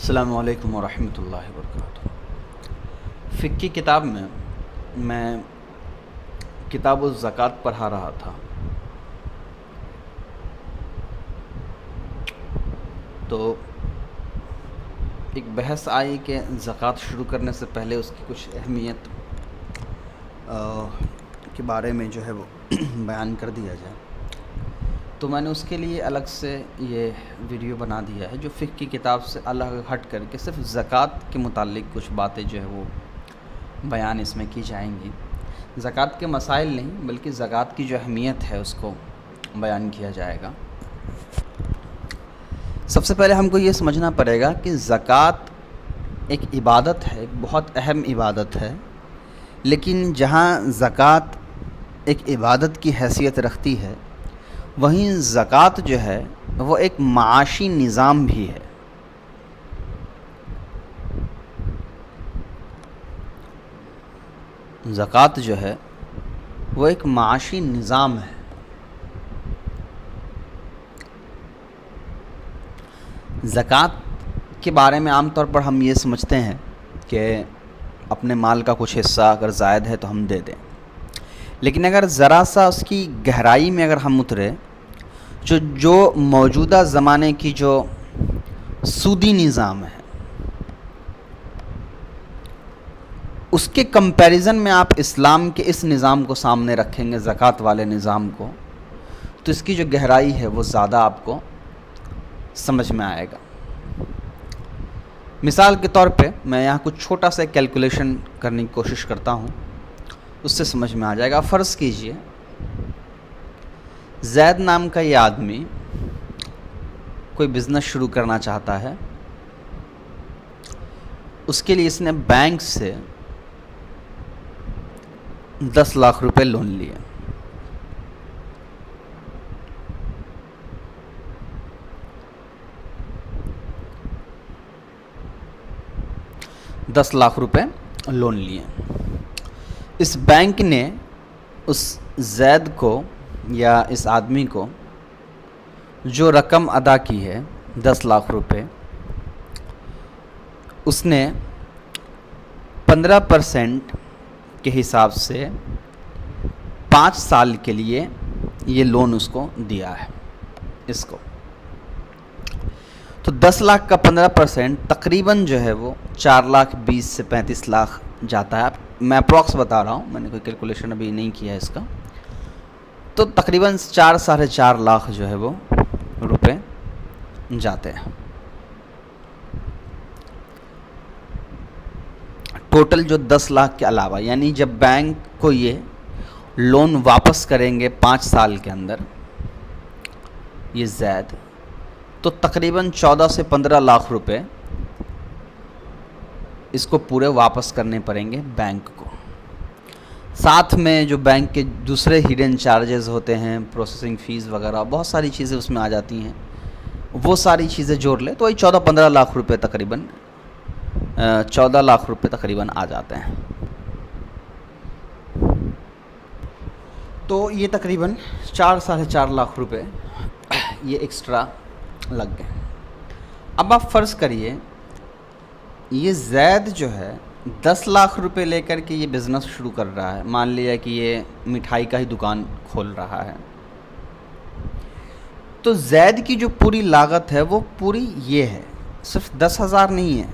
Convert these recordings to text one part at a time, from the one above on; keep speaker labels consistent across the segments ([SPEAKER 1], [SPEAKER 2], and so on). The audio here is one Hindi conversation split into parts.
[SPEAKER 1] अस्सलामु अलैकुम वरहमतुल्लाहि वबरकातुहू। फ़िक़्ह की किताब में मैं किताबुज़ ज़कात पढ़ा रहा था, तो एक बहस आई कि ज़कात शुरू करने से पहले उसकी कुछ अहमियत के बारे में जो है वो बयान कर दिया जाए। तो मैंने उसके लिए अलग से ये वीडियो बना दिया है, जो फ़िक़्ह की किताब से अलग हट करके सिर्फ ज़कात के मुतालिक कुछ बातें जो है वो बयान इसमें की जाएंगी। ज़कात के मसाइल नहीं बल्कि ज़कात की जो अहमियत है उसको बयान किया जाएगा। सबसे पहले हमको ये समझना पड़ेगा कि ज़कात एक इबादत है, एक बहुत अहम इबादत है, लेकिन जहाँ ज़कात एक इबादत की हैसियत रखती है, वहीं ज़कात जो है वो एक माशी निज़ाम भी है। ज़कात जो है वो एक माशी निज़ाम है। ज़कात के बारे में आम तौर पर हम ये समझते हैं कि अपने माल का कुछ हिस्सा अगर ज़ायद है तो हम दे दें, लेकिन अगर ज़रा सा उसकी गहराई में अगर हम उतरे, जो मौजूदा ज़माने की जो सूदी निज़ाम है उसके कंपैरिज़न में आप इस्लाम के इस निज़ाम को सामने रखेंगे, ज़कात वाले निज़ाम को, तो इसकी जो गहराई है वो ज़्यादा आपको समझ में आएगा। मिसाल के तौर पे मैं यहाँ कुछ छोटा सा कैलकुलेशन करने की कोशिश करता हूँ, उससे समझ में आ जाएगा। फ़र्ज़ कीजिए ज़ैद नाम का ये आदमी कोई बिज़नेस शुरू करना चाहता है। उसके लिए इसने बैंक से 10 लाख रुपए लोन लिए। $10 लाख रुपए लोन लिए। इस बैंक ने उस ज़ैद को या इस आदमी को जो रकम अदा की है 10 लाख रुपए, उसने 15% के हिसाब से 5 साल के लिए ये लोन उसको दिया है इसको। तो 10 लाख का 15% तकरीबन जो है वो 4,20,000 से 35 लाख जाता है। मैं अप्रॉक्स बता रहा हूँ, मैंने कोई कैलकुलेशन अभी नहीं किया है इसका। तो तकरीबन 4-4.5 लाख जो है वो रुपए जाते हैं। टोटल जो 10 लाख के अलावा, यानी जब बैंक को ये लोन वापस करेंगे 5 साल के अंदर ये ज़ैद, तो तकरीबन 14 से 15 लाख रुपए इसको पूरे वापस करने पड़ेंगे बैंक को। साथ में जो बैंक के दूसरे हिडन चार्जेस होते हैं, प्रोसेसिंग फ़ीस वगैरह, बहुत सारी चीज़ें उसमें आ जाती हैं, वो सारी चीज़ें जोड़ ले तो वही 14-15 लाख रुपए तकरीबन 14 लाख रुपए तकरीबन आ जाते हैं। तो ये तकरीबन 4-4.5 लाख रुपए ये एक्स्ट्रा लग गए। अब आप फ़र्ज़ करिए ये ज़ैद जो है 10 लाख रुपए लेकर के ये बिज़नेस शुरू कर रहा है। मान लिया कि ये मिठाई का ही दुकान खोल रहा है, तो ज़ैद की जो पूरी लागत है वो पूरी ये है, सिर्फ 10,000 नहीं है,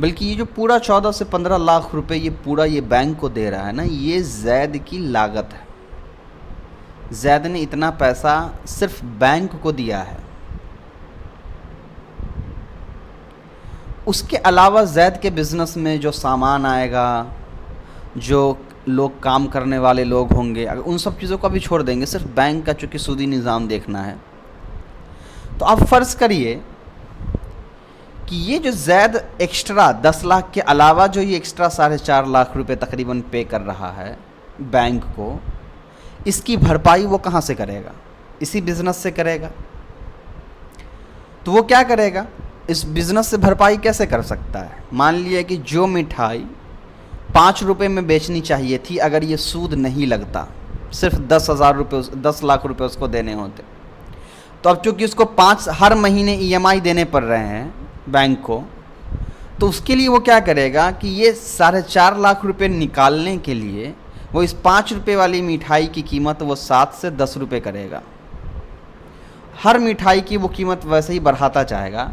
[SPEAKER 1] बल्कि ये जो पूरा 14 से 15 लाख रुपए ये पूरा ये बैंक को दे रहा है ना, ये ज़ैद की लागत है। ज़ैद ने इतना पैसा सिर्फ बैंक को दिया है। उसके अलावा ज़ैद के बिज़नेस में जो सामान आएगा, जो लोग काम करने वाले लोग होंगे, अगर उन सब चीज़ों को भी छोड़ देंगे, सिर्फ बैंक का चूँकि सूदी निज़ाम देखना है, तो आप फ़र्ज़ करिए कि ये जो ज़ैद एक्स्ट्रा 10 लाख के अलावा जो ये एक्स्ट्रा 4.5 लाख रुपए तकरीबन पे कर रहा है बैंक को, इसकी भरपाई वो कहाँ से करेगा? इसी बिज़नेस से करेगा। तो वो क्या करेगा? इस बिज़नेस से भरपाई कैसे कर सकता है? मान लिया कि जो मिठाई 5 रुपये में बेचनी चाहिए थी, अगर ये सूद नहीं लगता, सिर्फ 10,000 रुपये 10 लाख रुपए उसको देने होते, तो अब चूँकि उसको हर महीने EMI देने पड़ रहे हैं बैंक को, तो उसके लिए वो क्या करेगा कि ये 4.5 लाख रुपए निकालने के लिए वो इस 5 रुपये वाली मिठाई की कीमत वो 7 से 10 रुपये करेगा। हर मिठाई की वो कीमत वैसे ही बढ़ाता जाएगा,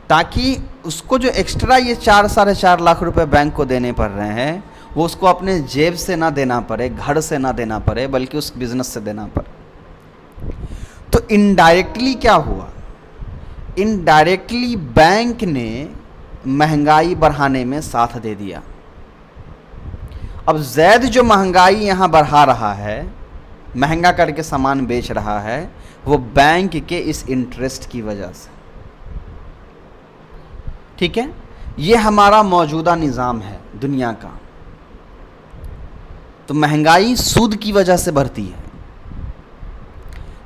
[SPEAKER 1] ताकि उसको जो एक्स्ट्रा ये 4-4.5 लाख रुपए बैंक को देने पड़ रहे हैं वो उसको अपने जेब से ना देना पड़े, घर से ना देना पड़े, बल्कि उस बिज़नेस से देना पड़े। तो इनडायरेक्टली क्या हुआ, इनडायरेक्टली बैंक ने महंगाई बढ़ाने में साथ दे दिया। अब जैद जो महंगाई यहाँ बढ़ा रहा है, महंगा करके सामान बेच रहा है, वो बैंक के इस इंटरेस्ट की वजह से। ठीक है, ये हमारा मौजूदा निज़ाम है दुनिया का। तो महंगाई सूद की वजह से बढ़ती है।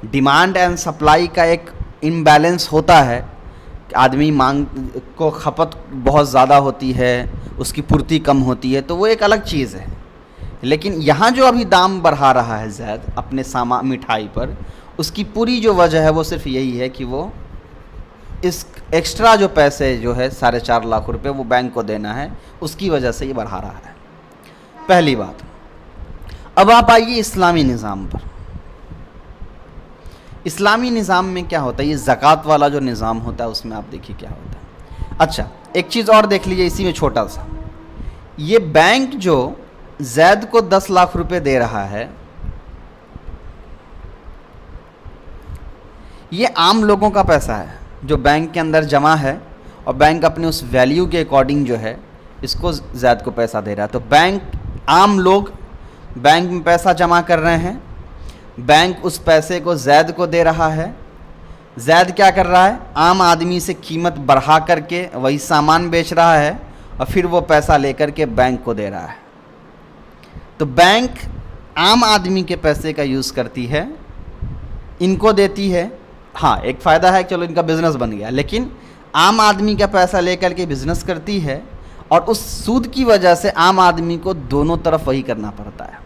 [SPEAKER 1] डिमांड एंड सप्लाई का एक इम्बैलेंस होता है, आदमी मांग को खपत बहुत ज़्यादा होती है, उसकी पूर्ति कम होती है, तो वो एक अलग चीज़ है। लेकिन यहाँ जो अभी दाम बढ़ा रहा है ज़ैद अपने सामान मिठाई पर, उसकी पूरी जो वजह है वो सिर्फ यही है कि वो इस एक्स्ट्रा जो पैसे जो है 4.5 लाख रुपए वो बैंक को देना है, उसकी वजह से ये बढ़ा रहा है। पहली बात। अब आप आइए इस्लामी निज़ाम पर। इस्लामी निज़ाम में क्या होता है, ये ज़कात वाला जो निज़ाम होता है उसमें आप देखिए क्या होता है। अच्छा, एक चीज़ और देख लीजिए इसी में छोटा सा, ये बैंक जो जैद को 10 लाख रुपए दे रहा है, ये आम लोगों का पैसा है जो बैंक के अंदर जमा है, और बैंक अपने उस वैल्यू के अकॉर्डिंग जो है इसको जैद को पैसा दे रहा है। तो बैंक, आम लोग बैंक में पैसा जमा कर रहे हैं, बैंक उस पैसे को जैद को दे रहा है। जैद क्या कर रहा है, आम आदमी से कीमत बढ़ा करके वही सामान बेच रहा है, और फिर वो पैसा लेकर के बैंक को दे रहा है। तो बैंक आम आदमी के पैसे का यूज़ करती है, इनको देती है। हाँ, एक फ़ायदा है, चलो इनका बिज़नेस बन गया, लेकिन आम आदमी का पैसा लेकर के बिज़नेस करती है, और उस सूद की वजह से आम आदमी को दोनों तरफ वही करना पड़ता है।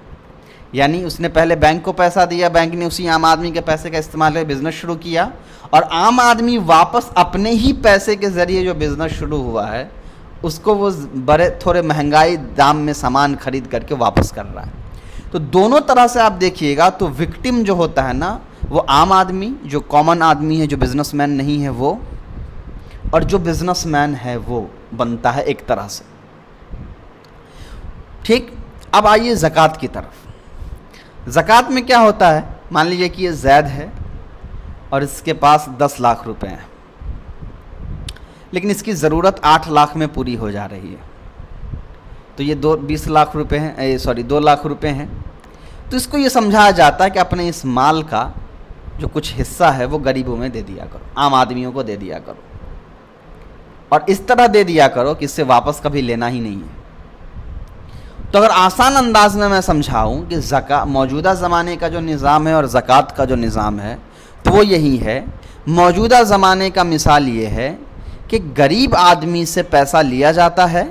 [SPEAKER 1] यानी उसने पहले बैंक को पैसा दिया, बैंक ने उसी आम आदमी के पैसे का इस्तेमाल करके बिज़नेस शुरू किया, और आम आदमी वापस अपने ही पैसे के ज़रिए जो बिज़नेस शुरू हुआ है उसको वो बड़े थोड़े महंगाई दाम में सामान खरीद करके वापस कर रहा है। तो दोनों तरह से आप देखिएगा, तो विक्टिम जो होता है ना, वो आम आदमी, जो कॉमन आदमी है, जो बिजनेसमैन नहीं है वो, और जो बिजनेसमैन है वो बनता है एक तरह से। ठीक, अब आइए ज़कात की तरफ। ज़कात में क्या होता है, मान लीजिए कि ये जैद है और इसके पास 10 लाख रुपए हैं, लेकिन इसकी ज़रूरत 8 लाख में पूरी हो जा रही है। तो ये 20 लाख रुपए हैं, 2 लाख रुपए हैं। तो इसको ये समझाया जाता है कि अपने इस माल का जो कुछ हिस्सा है वो गरीबों में दे दिया करो, आम आदमियों को दे दिया करो, और इस तरह दे दिया करो कि इससे वापस कभी लेना ही नहीं है। तो अगर आसान अंदाज में मैं समझाऊं कि मौजूदा ज़माने का जो निज़ाम है और ज़कात का जो निज़ाम है, तो वो यही है। मौजूदा ज़माने का मिसाल ये है कि गरीब आदमी से पैसा लिया जाता है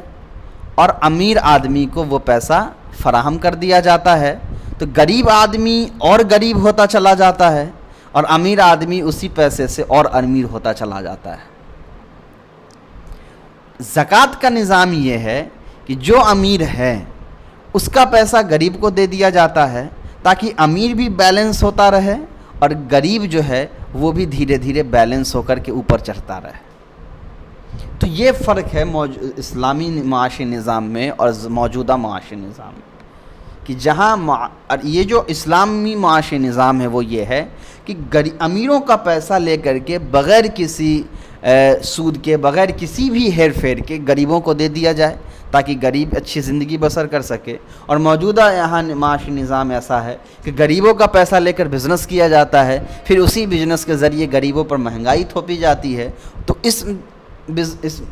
[SPEAKER 1] और अमीर आदमी को वो पैसा फराहम कर दिया जाता है। तो गरीब आदमी और गरीब होता चला जाता है, और अमीर आदमी उसी पैसे से और अमीर होता चला जाता है। ज़कात का निज़ाम ये है कि जो अमीर है उसका पैसा गरीब को दे दिया जाता है, ताकि अमीर भी बैलेंस होता रहे और गरीब जो है वो भी धीरे धीरे बैलेंस होकर के ऊपर चढ़ता रहे। तो ये फ़र्क है इस्लामी माशी निज़ाम में और मौजूदा माशी निज़ाम में, कि जहाँ ये जो इस्लामी माशी निज़ाम है वो ये है कि अमीरों का पैसा लेकर के बग़ैर किसी सूद के, बग़ैर किसी भी हेर फेर के गरीबों को दे दिया जाए, ताकि गरीब अच्छी ज़िंदगी बसर कर सके। और मौजूदा यहाँ माशी निज़ाम ऐसा है कि गरीबों का पैसा लेकर बिज़नेस किया जाता है, फिर उसी बिज़नेस के ज़रिए गरीबों पर महंगाई थोपी जाती है। तो इस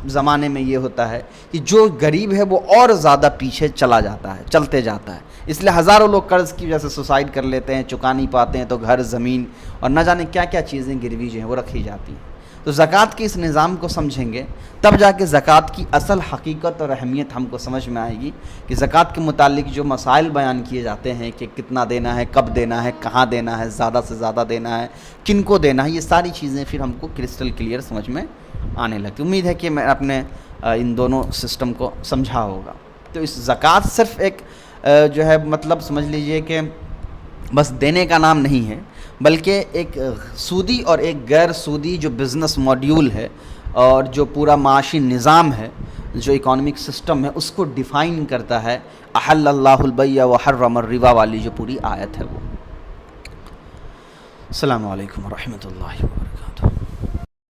[SPEAKER 1] ज़माने में ये होता है कि जो गरीब है वो और ज़्यादा पीछे चला जाता है, चलते जाता है। इसलिए हज़ारों लोग कर्ज़ की वजह से सुसाइड कर लेते हैं, चुका नहीं पाते हैं, तो घर, ज़मीन और न जाने क्या क्या चीज़ें गिरवी जो हैं वो रखी जाती हैं। तो ज़कात के इस निज़ाम को समझेंगे तब जाके ज़कात की असल हकीकत और अहमियत हमको समझ में आएगी, कि ज़कात के मुतालिक जो मसाइल बयान किए जाते हैं कि कितना देना है, कब देना है, कहाँ देना है, ज़्यादा से ज़्यादा देना है, किन को देना है, ये सारी चीज़ें फिर हमको क्रिस्टल क्लियर समझ में आने लगती। उम्मीद है कि मैं अपने इन दोनों सिस्टम को समझा होगा। तो इस ज़कात सिर्फ एक जो है मतलब समझ लीजिए कि बस देने का नाम नहीं है, बल्कि एक सूदी और एक गैर सूदी जो बिज़नेस मॉड्यूल है और जो पूरा माशी निज़ाम है, जो इकोनॉमिक सिस्टम है, उसको डिफ़ाइन करता है। अहल्लल्लाहुल बैअ व हर्रमर रिबा वाली जो पूरी आयत है वो। अस्सलामु अलैकुम व रहमतुल्लाहि व बरकातुहू।